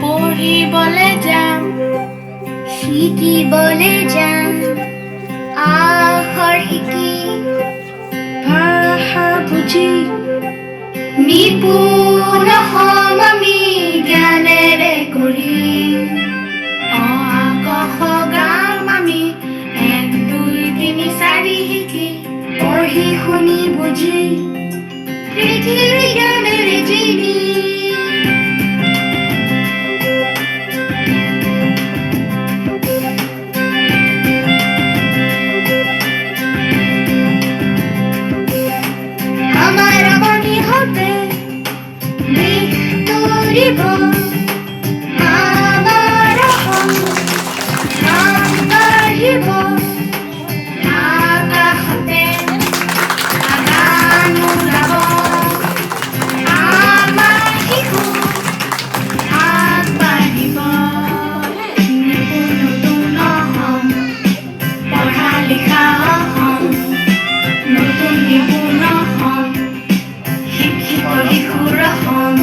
পঢ়িবলে যাম, শিকিবলে যাম, আখৰ শিকি ভাষা বুজি নিপুণ হম আমি জ্ঞানেৰে কৰি। অ আ ক খ গাম আমি 1 2 3 4 শিকি। পঢ়ি শুনি বুজি পৃথিৱী জ্ঞানেৰে জিনি। আমাৰ আপনি হতে বিতৰিব আমাৰ অসম আগবাঢ়িব। আকাশতে গান ওলাব আমাৰ শিশু আগবাঢ়িব। নতুন অসম পঢ়া লিখা অসম, নতুন নিপুণ অসম শিক্ষিত শিশুৰ অসম।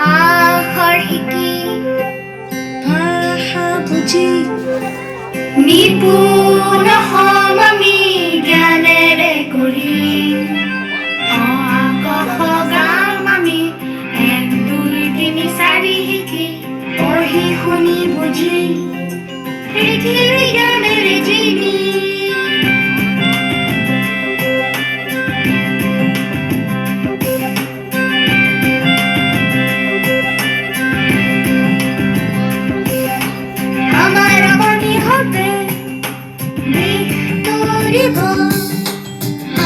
আখৰ শিকি ভাষা বুজি নিপুণ হম আমি জ্ঞানেৰে কৰি। অ আ ক খ গাম আমি 1 2 3 4 শিকি। পঢ়ি শুনি বুজি পৃথিৱী জ্ঞানেৰে জিনি। আমাৰ আপনি হতে বিতৰিব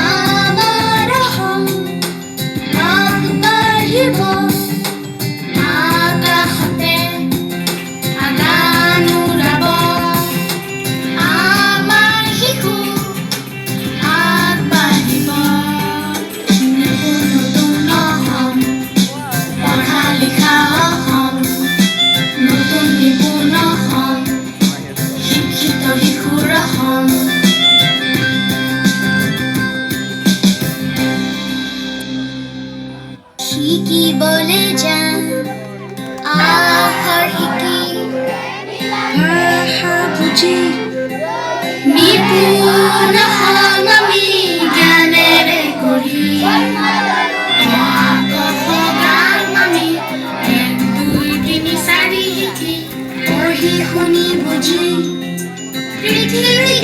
আমাৰ অসম আগবাঢ়িব। আকাশতে গান ওলাব আমাৰ শিশু আগবাঢ়িব। নতুন অসম পঢ়া লিখা অসম, নতুন নিপুণ অসম শিক্ষিত শিশুৰ অসম। শিকিবলে যাম, আখৰ শিকি ভাষা বুজি নিপুণ হম আমি জ্ঞানেৰে কৰি। অ আ ক খ গাম আমি 1 2 3 4 শিকি। পঢ়ি শুনি বুজি পৃথিৱী